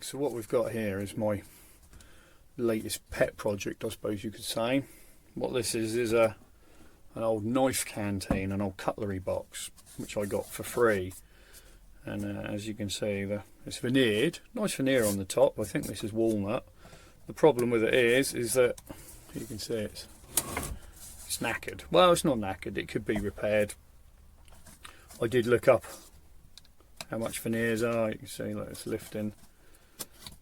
so what we've got here is my latest pet project, I suppose you could say. What this is an old knife canteen, an old cutlery box, which I got for free. And as you can see, it's veneered, nice veneer on the top. I think this is walnut. The problem with it is that you can see it's knackered. Well, it's not knackered, it could be repaired. I did look up how much veneers are. You can see like it's lifting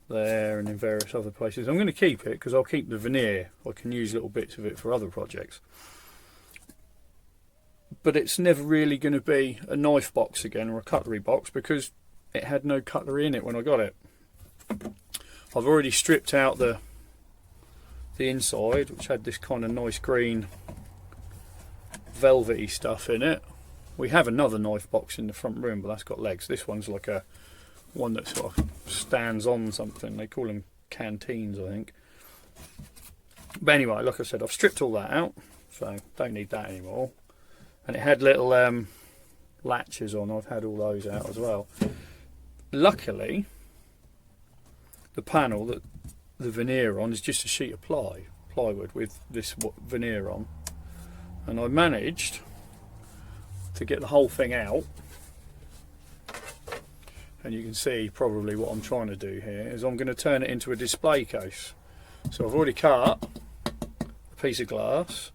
there and in various other places. I'm going to keep it because I'll keep the veneer. I can use little bits of it for other projects. But it's never really going to be a knife box again or a cutlery box because it had no cutlery in it when I got it. I've already stripped out the inside, which had this kind of nice green velvety stuff in it. We have another knife box in the front room, but that's got legs. This one's like a one that sort of stands on something. They call them canteens, I think. But anyway, like I said, I've stripped all that out, so don't need that anymore. And it had little latches on. I've had all those out as well. Luckily, the panel that the veneer on is just a sheet of plywood with this veneer on, and I managed to get the whole thing out. And you can see probably what I'm trying to do here is I'm going to turn it into a display case. So I've already cut a piece of glass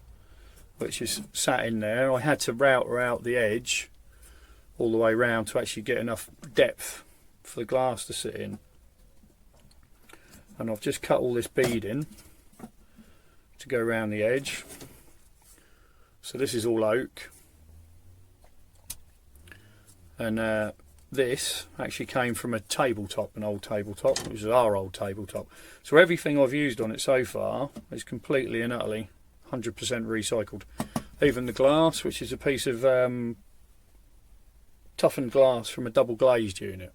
which is sat in there. I had to router out the edge all the way round to actually get enough depth for the glass to sit in. And I've just cut all this beading to go around the edge. So this is all oak. And this actually came from a tabletop, an old tabletop, which is our old tabletop. So everything I've used on it so far is completely and utterly 100% recycled. Even the glass, which is a piece of toughened glass from a double glazed unit.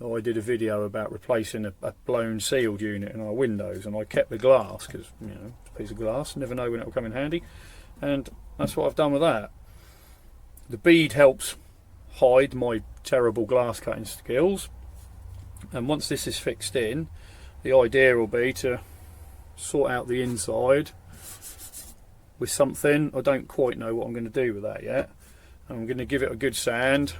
I did a video about replacing a blown sealed unit in our windows, and I kept the glass because, you know, it's a piece of glass, never know when it will come in handy. And that's what I've done with that. The bead helps hide my terrible glass cutting skills, and once this is fixed in, the idea will be to sort out the inside with something. I don't quite know what I'm going to do with that yet. I'm going to give it a good sand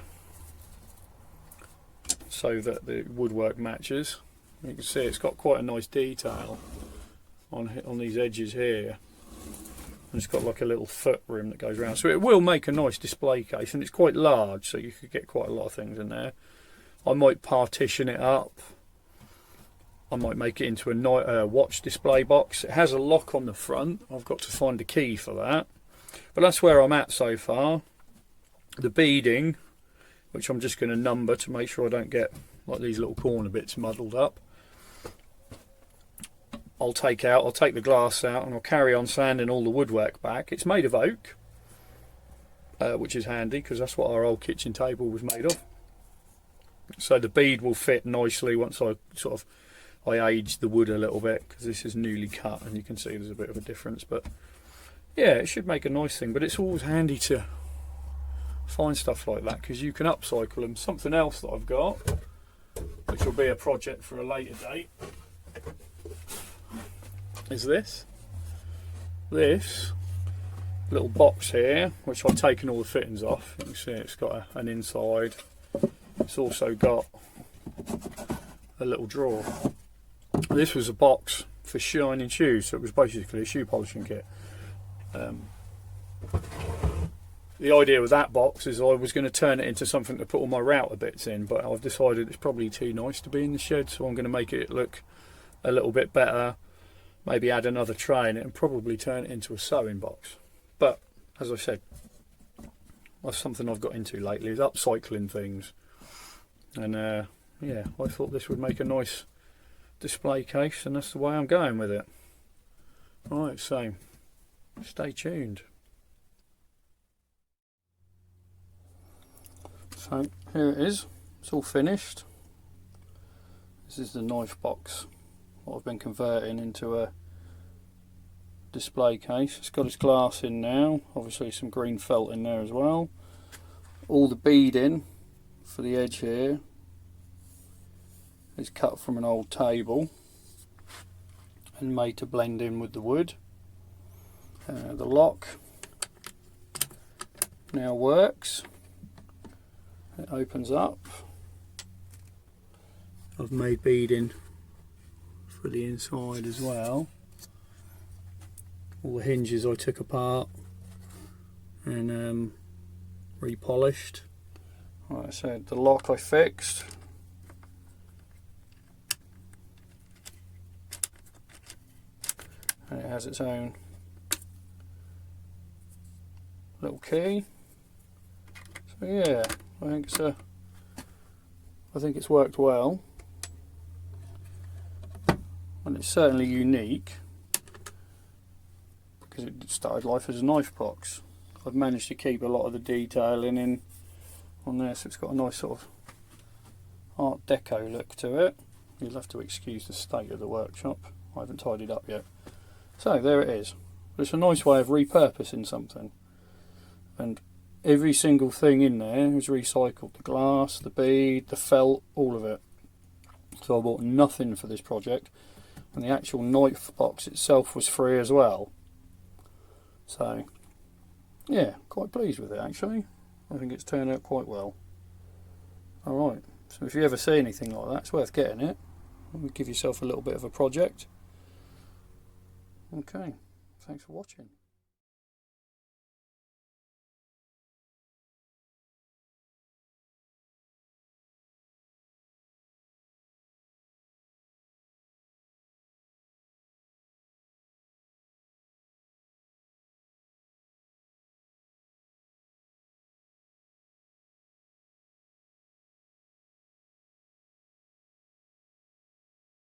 so that the woodwork matches. You can see it's got quite a nice detail on these edges here. And it's got like a little foot rim that goes around, so it will make a nice display case, and it's quite large, so you could get quite a lot of things in there. I might partition it up. I might make it into a watch display box. It has a lock on the front. I've got to find a key for that, but that's where I'm at so far. The beading, which I'm just going to number to make sure I don't get like these little corner bits muddled up, I'll take the glass out, and I'll carry on sanding all the woodwork back. It's made of oak, which is handy because that's what our old kitchen table was made of. So the bead will fit nicely once I aged the wood a little bit, because this is newly cut and you can see there's a bit of a difference. But yeah, it should make a nice thing, but it's always handy to find stuff like that because you can upcycle them. Something else that I've got, which will be a project for a later date, is this little box here, which I've taken all the fittings off. You can see it's got an inside. It's also got a little drawer. This was a box for shining shoes, so it was basically a shoe polishing kit. The idea with that box is I was going to turn it into something to put all my router bits in, but I've decided it's probably too nice to be in the shed, so I'm going to make it look a little bit better. Maybe add another tray in it and probably turn it into a sewing box. But as I said, that's something I've got into lately, is upcycling things. And yeah, I thought this would make a nice display case, and that's the way I'm going with it. Alright, so stay tuned. So here it is, it's all finished. This is the knife box what I've been converting into a display case. It's got its glass in now, obviously some green felt in there as well. All the beading for the edge here is cut from an old table and made to blend in with the wood. The lock now works. It opens up. I've made beading for the inside as well. All the hinges I took apart and repolished. Like I said, the lock I fixed. And it has its own little key. So yeah, I think it's worked well, and it's certainly unique because it started life as a knife box. I've managed to keep a lot of the detailing in on there, so it's got a nice sort of Art Deco look to it. You'll have to excuse the state of the workshop. I haven't tidied up yet. So there it is. It's a nice way of repurposing something, and every single thing in there is recycled. The glass, the bead, the felt, all of it. So I bought nothing for this project, and the actual knife box itself was free as well. So yeah, quite pleased with it actually. I think it's turned out quite well. Alright, so if you ever see anything like that, it's worth getting it. Give yourself a little bit of a project. Okay, thanks for watching.